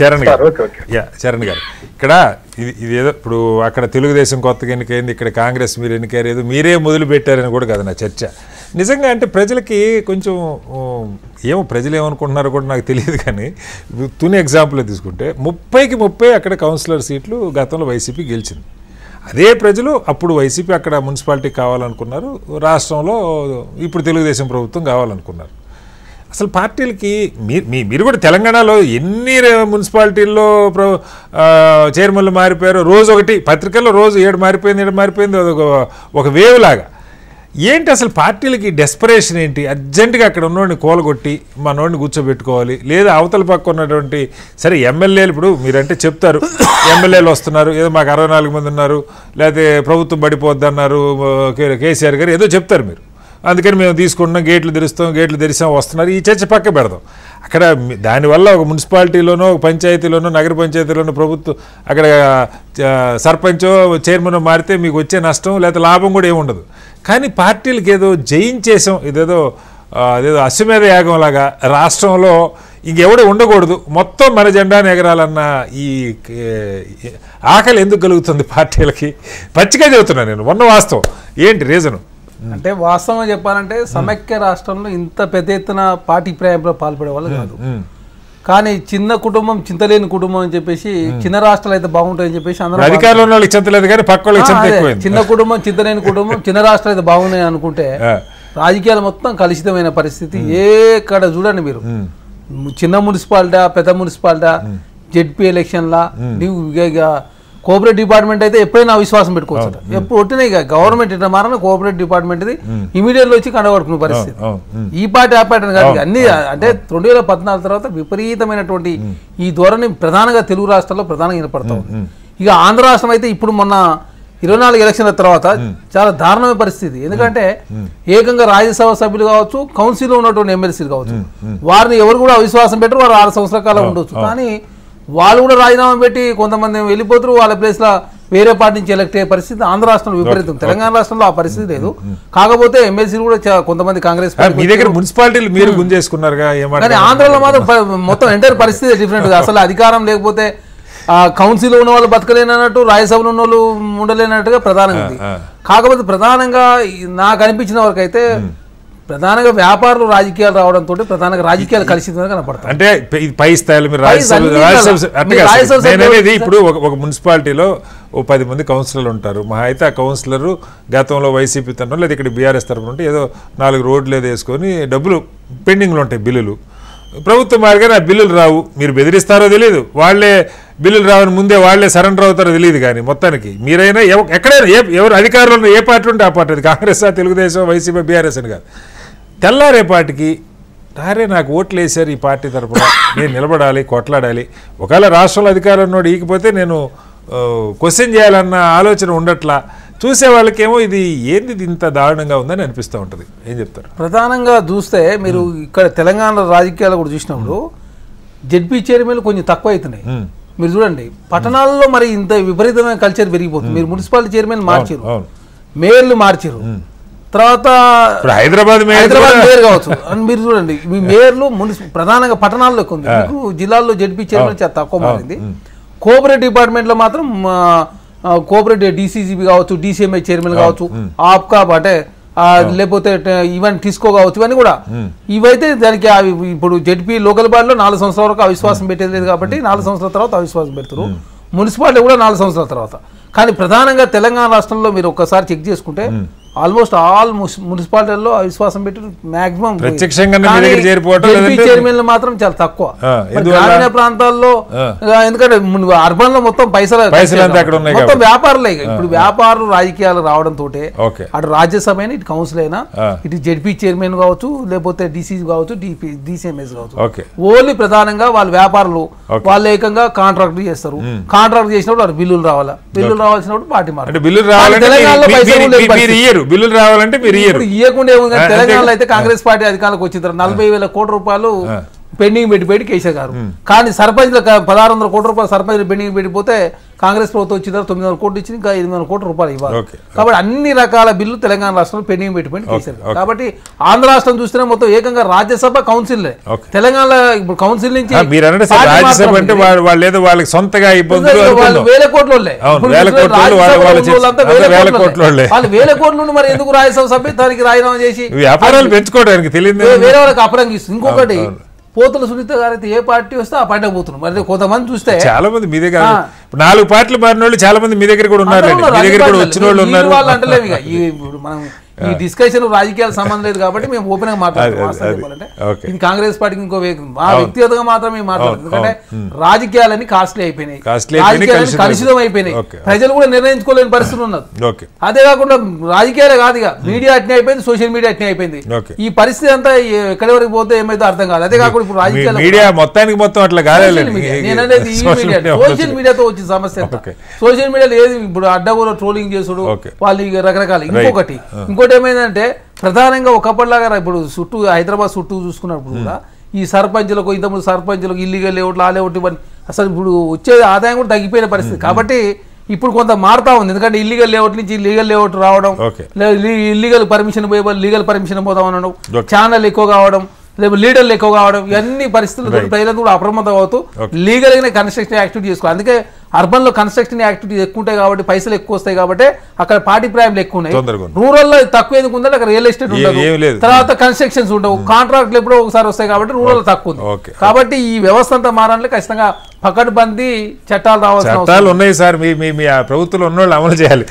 చరణ్ గారు చరణ్ గారు ఇక్కడ ఇది ఏదో ఇప్పుడు అక్కడ తెలుగుదేశం కొత్తగా ఎన్నికైంది, ఇక్కడ కాంగ్రెస్ మీరు ఎన్నికారు, ఏదో మీరే మొదలు పెట్టారని కూడా కదా నా చర్చ. నిజంగా అంటే ప్రజలకి కొంచెం ఏమో ప్రజలు ఏమనుకుంటున్నారో కూడా నాకు తెలియదు. కానీ తుని ఎగ్జాంపుల్ తీసుకుంటే 30కి 30 అక్కడ కౌన్సిలర్ సీట్లు గతంలో వైసీపీ గెలిచింది. అదే ప్రజలు అప్పుడు వైసీపీ అక్కడ మున్సిపాలిటీ కావాలనుకున్నారు, రాష్ట్రంలో ఇప్పుడు తెలుగుదేశం ప్రభుత్వం కావాలనుకున్నారు. అసలు పార్టీలకి మీరు కూడా తెలంగాణలో ఎన్ని మున్సిపాలిటీల్లో చైర్మన్లు మారిపోయారో, రోజు ఒకటి పత్రికల్లో రోజు 7 మారిపోయింది ఒక వేవ్ లాగా. ఏంటి అసలు పార్టీలకి డెస్పరేషన్ ఏంటి? అర్జెంటుగా అక్కడ ఉన్నోడిని కూలగొట్టి మనోడిని కూర్చోబెట్టుకోవాలి, లేదా అవతల పక్క ఉన్నటువంటి సరే ఎమ్మెల్యేలు, ఇప్పుడు మీరంటే చెప్తారు ఎమ్మెల్యేలు వస్తున్నారు, ఏదో మాకు 64 మంది ఉన్నారు, లేకపోతే ప్రభుత్వం పడిపోద్ది అన్నారు కేసీఆర్ గారు, ఏదో చెప్తారు మీరు, అందుకని మేము తీసుకుంటున్నాం, గేట్లు తెరిస్తాం వస్తున్నారు, ఈ చర్చ పక్క పెడదాం. అక్కడ దానివల్ల ఒక మున్సిపాలిటీలోనో ఒక పంచాయతీలోనో నగర పంచాయతీలోనో ప్రభుత్వం అక్కడ సర్పంచో చైర్మన్ మారితే మీకు వచ్చే నష్టం లేదా లాభం కూడా ఏముండదు. కానీ పార్టీలకు ఏదో జయించేసాం, అదేదో అశ్వమేధ యాగం లాగా రాష్ట్రంలో ఇంకెవడు ఉండకూడదు, మొత్తం మన జెండాను ఎగరాలన్న ఈ ఆకలి ఎందుకు కలుగుతుంది పార్టీలకి? పచ్చిగా చెబుతున్నాను నేను, ఉన్న వాస్తవం ఏంటి రీజను అంటే? వాస్తవంగా చెప్పాలంటే సమైక్య రాష్ట్రంలో ఇంత పెద్ద ఎత్తున పార్టీ ప్రయాణంలో పాల్పడే వాళ్ళు కాదు. కానీ చిన్న కుటుంబం చింతలేని కుటుంబం అని చెప్పేసి, చిన్న రాష్ట్రాలు అయితే బాగుంటాయని చెప్పేసి అందరూ అధికారంలో చింతలేదు కానీ పక్క చిన్న కుటుంబం చింతలేని కుటుంబం చిన్న రాష్ట్రాలు అయితే బాగున్నాయి అనుకుంటే రాజకీయాలు మొత్తం కలుషితమైన పరిస్థితి. ఎక్కడ చూడండి మీరు, చిన్న మున్సిపాలిటీ పెద్ద మున్సిపాలిటీ జెడ్పీ ఎలక్షన్లా నీవు కోఆపరేటివ్ డిపార్ట్మెంట్ అయితే ఎప్పుడైనా అవిశ్వాసం పెట్టుకోవచ్చు. ఎప్పుడు ఒట్టినాయి గవర్నమెంట్ ఇట్లా మారన కోఆపరేటివ్ డిపార్ట్మెంట్ ఇమీడియట్ వచ్చి కండగొట్టుకునే పరిస్థితి. ఈ పార్టీ ఆ పార్టీ కాదు, అన్ని అంటే 2014 తర్వాత విపరీతమైనటువంటి ఈ ధోరణి ప్రధానంగా తెలుగు రాష్ట్రాల్లో ప్రధానంగా వినపడతాం. ఇక ఆంధ్ర రాష్ట్రం అయితే ఇప్పుడు మొన్న 24 ఎలక్షన్ల తర్వాత చాలా దారుణమైన పరిస్థితి. ఎందుకంటే ఏకంగా రాజ్యసభ సభ్యులు కావచ్చు, కౌన్సిల్లో ఉన్నటువంటి ఎమ్మెల్సీలు కావచ్చు, వారిని ఎవరు కూడా అవిశ్వాసం పెట్టరు, వారు 6 సంవత్సరాల కాలం ఉండొచ్చు. కానీ వాళ్ళు కూడా రాజీనామా పెట్టి కొంతమంది వెళ్ళిపోతారు, వాళ్ళ ప్లేస్లో వేరే పార్టీ నుంచి ఎలక్ట్ అయ్యే పరిస్థితి ఆంధ్ర రాష్ట్రంలో విపరీతం. తెలంగాణ రాష్ట్రంలో ఆ పరిస్థితి లేదు. కాకపోతే ఎమ్మెల్సీలు కూడా కొంతమంది కాంగ్రెస్ మున్సిపాలిటీలు మీరు గుంజేసుకున్నారు, కానీ ఆంధ్రలో మాత్రం మొత్తం ఎంటైర్ పరిస్థితి డిఫరెంట్. అసలు అధికారం లేకపోతే కౌన్సిల్లో ఉన్న వాళ్ళు బతకలేనట్టు, రాజ్యసభలో ఉన్న వాళ్ళు ఉండలేనట్టుగా ప్రధానంగా ఉంది. కాకపోతే ప్రధానంగా నాకు అనిపించిన వరకు అయితే ప్రధానంగా వ్యాపారులు రాజకీయాలు రావడంతో ప్రధానంగా రాజకీయాలు కలిసిపోయి కనపడతాయి. అంటే పై స్థాయిలో ఇప్పుడు ఒక మున్సిపాలిటీలో ఓ 10 మంది కౌన్సిలర్లు ఉంటారు. మహా అయితే ఆ కౌన్సిలర్ గతంలో వైసీపీ తరఫున లేదా ఇక్కడ బీఆర్ఎస్ తరఫున ఉంటే ఏదో 4 రోడ్లు ఏదో వేసుకొని డబ్బులు పెండింగ్లో ఉంటాయి, బిల్లులు. ప్రభుత్వం మారిగానే ఆ బిల్లులు రావు, మీరు బెదిరిస్తారో తెలియదు, వాళ్ళే బిల్లులు రావని ముందే వాళ్ళే సరెండర్ అవుతారో తెలియదు. కానీ మొత్తానికి మీరైనా ఎక్కడైనా ఎవరు అధికారంలో ఏ పార్టీ ఉంటే ఆ పార్టీ, అది కాంగ్రెస్ తెలుగుదేశం వైసీపీ బీఆర్ఎస్ అని కాదు, తెల్లారేపాటికి రారే నాకు ఓట్లు వేశారు ఈ పార్టీ తరఫున, నేను నిలబడాలి, కొట్లాడాలి, ఒకవేళ రాష్ట్రంలో అధికారం నోడు ఈకపోతే నేను క్వశ్చన్ చేయాలన్న ఆలోచన ఉండట్లా. చూసే వాళ్ళకేమో ఇది ఏంది ఇంత దారుణంగా ఉందని అనిపిస్తూ ఉంటుంది. ఏం చెప్తారు? ప్రధానంగా చూస్తే మీరు ఇక్కడ తెలంగాణ రాజకీయాలు కూడా చూసినప్పుడు జెడ్పీ చైర్మన్లు కొంచెం తక్కువ అవుతున్నాయి. మీరు చూడండి పట్టణాల్లో మరి ఇంత విపరీతమైన కల్చర్ పెరిగిపోతుంది. మీరు మున్సిపాలిటీ చైర్మన్ మార్చారు, మేయర్లు మార్చారు, తర్వాత హైదరాబాద్ మేయర్ కావచ్చు. మీరు చూడండి మీ మేయర్లు ప్రధానంగా పట్టణాల్లో ఎక్కువ ఉంది. మీకు జిల్లాల్లో జెడ్పీ చైర్మన్ చాలా తక్కువ మారింది. కోఆపరేటివ్ డిపార్ట్మెంట్లో మాత్రం కోఆపరేటివ్ డీసీజీబీ కావచ్చు, డీసీఎంఐ చైర్మన్ కావచ్చు, ఆప్కా అంటే లేకపోతే ఈవెన్ టిస్కో కావచ్చు, ఇవన్నీ కూడా ఇవైతే దానికి ఇప్పుడు జెడ్పీ లోకల్ బాడీలో 4 సంవత్సరాల వరకు అవిశ్వాసం పెట్టేది లేదు కాబట్టి 4 సంవత్సరాల తర్వాత అవిశ్వాసం పెడతారు. మున్సిపాలిటీ కూడా 4 సంవత్సరాల తర్వాత. కానీ ప్రధానంగా తెలంగాణ రాష్ట్రంలో మీరు ఒక్కసారి చెక్ చేసుకుంటే ఆల్మోస్ట్ ఆల్ మున్సిపాలిటీల్లో అవిశ్వాసం పెట్టి మాక్సిమం చైర్మన్లు మాత్రం చాలా తక్కువ. గ్రామీణ ప్రాంతాల్లో ఎందుకంటే అర్బన్ లో మొత్తం పైసలు మొత్తం వ్యాపారులే. ఇప్పుడు వ్యాపారులు రాజకీయాలు రావడంతో అటు రాజ్యసభ అయినా ఇటు కౌన్సిల్ అయినా ఇటు జెడ్పీ చైర్మన్ కావచ్చు, లేకపోతే డీసీ కావచ్చు, డీసీఎంఎస్ కావచ్చు, ఓన్లీ ప్రధానంగా వాళ్ళ వ్యాపారులు వాళ్ళు ఏకంగా కాంట్రాక్ట్ చేస్తారు. కాంట్రాక్ట్ చేసినప్పుడు వాళ్ళు బిల్లులు రావాలా, బిల్లులు రావాల్సినప్పుడు పార్టీ మాట్లాడు. బిల్లులు రావాలంటే మీరు ఇవ్వకుండా తెలంగాణలో అయితే కాంగ్రెస్ పార్టీ అధికారులకు వచ్చిన 40,000 కోట్ల రూపాయలు పెండింగ్ పెట్టిపోయి కేసీఆర్ గారు. కానీ సర్పంచ్ల 1600 కోట్ల రూపాయలు సర్పంచ్ పెండింగ్ పెట్టిపోతే కాంగ్రెస్ ప్రభుత్వం వచ్చిన 900 కోట్లు ఇచ్చింది, ఇంకా 800 కోట్ల రూపాయలు ఇవ్వాలి. కాబట్టి అన్ని రకాల బిల్లు తెలంగాణ రాష్ట్రంలో పెండింగ్ పెట్టిపోయింది కేసీఆర్. కాబట్టి ఆంధ్ర రాష్ట్రం చూస్తేనే మొత్తం ఏకంగా రాజ్యసభ కౌన్సిల్ తెలంగాణ ఇప్పుడు కౌన్సిల్ నుంచి వాళ్ళకి సొంతగా వాళ్ళు వేల కోట్లు వాళ్ళు వేల కోట్ల నుండి మరి ఎందుకు రాజ్యసభ సభ్యత్వానికి రాజీనామా చేసి వ్యాపారాలు పెంచుకోవడానికి తెలియదు వేరే వాళ్ళకి అపరంగిస్తుంది. ఇంకొకటి పోతుల సునీత గారు అయితే ఏ పార్టీ వస్తే ఆ పార్టీ పోతున్నారు. మరి కొంతమంది చూస్తే చాలా మంది మీ దగ్గర 4 పార్టీలు మారిన వాళ్ళు చాలా మంది మీ దగ్గర కూడా ఉన్నారు, మీ దగ్గర కూడా వచ్చిన వాళ్ళు ఉన్నారు. వాళ్ళు అంటలేము ఇక ఇప్పుడు మనం ఈ డిస్కషన్ రాజకీయాల సంబంధం లేదు కాబట్టి మేము ఓపెన్ గా మాట్లాడుతున్నాం. ఇది కాంగ్రెస్ పార్టీకి ఇంకో మా వ్యక్తిగతంగా మాత్రమే మాట్లాడుతుంది. ఎందుకంటే రాజకీయాలన్నీ కాస్ట్లీ అయిపోయినాయి, రాజకీయాలన్నీ కలుషితం అయిపోయినాయి, ప్రజలు కూడా నిర్ణయించుకోలేని పరిస్థితులు ఉన్నది. అదే కాకుండా రాజకీయాలే కాదు, ఇక మీడియా అట్నే అయిపోయింది, సోషల్ మీడియా అట్నే అయిపోయింది. ఈ పరిస్థితి అంతా ఎక్కడి వరకు పోతే ఏమైతే అర్థం కాదు. అదే కాకుండా ఇప్పుడు రాజకీయాలు మీడియా మొత్తానికి మొత్తం అట్లా కాలేదు. నేననేది ఈ మీడియా సోషల్ మీడియాతో వచ్చిన సమస్య. సోషల్ మీడియాలో ఏది ఇప్పుడు అడ్డగోలు ట్రోలింగ్ చేసుడు వాళ్ళు రకరకాల. ఇంకోటి ఏమైందంటే ప్రధానంగా ఒకప్పటిలాగా ఇప్పుడు చుట్టూ హైదరాబాద్ చుట్టూ చూసుకున్నప్పుడు కూడా ఈ సర్పంచులకు ఇంతకుముందు సర్పంచులకు ఇల్లీగల్ లేఅవుట్లు ఆ లేఅవుట్ ఇవన్నీ అసలు ఇప్పుడు వచ్చే ఆదాయం కూడా తగ్గిపోయిన పరిస్థితి. కాబట్టి ఇప్పుడు కొంత మారుతా ఉంది. ఎందుకంటే ఇల్లీగల్ లేఅవుట్ నుంచి లీగల్ లేఅవుట్ రావడం, ఇల్లీగల్ పర్మిషన్ పోయే లీగల్ పర్మిషన్ పోదాం అనడం, ఛానల్ ఎక్కువ కావడం, లేదా లీడర్లు ఎక్కువ కావడం, ఇవన్నీ పరిస్థితులు ప్రజలకు కూడా అప్రమత్తం అవుతూ లీగల్ గానే కన్స్ట్రక్షన్ యాక్టివిటీ చేసుకోవాలి. అందుకే అర్బన్ లో కన్స్ట్రక్షన్ యాక్టివిటీస్ ఎక్కువ ఉంటాయి కాబట్టి పైసలు ఎక్కువ వస్తాయి కాబట్టి అక్కడ పార్టీ ప్రాయంలు ఎక్కువ ఉన్నాయి. రూరల్ లో తక్కువ ఎందుకు ఉందంటే అక్కడ రియల్ ఎస్టేట్ ఉండదు, తర్వాత కన్స్ట్రక్షన్స్ ఉండవు, కాంట్రాక్ట్లు ఎప్పుడో ఒకసారి వస్తాయి కాబట్టి రూరల్ తక్కువ ఉంది. కాబట్టి ఈ వ్యవస్థ అంతా మారాలంటే ఖచ్చితంగా పకడ్బందీ చట్టాలు రావాల్సిన చట్టాలు ఉన్నాయి సార్. మీ ప్రభుత్వంలో ఉన్న వాళ్ళు అమలు చేయాలి.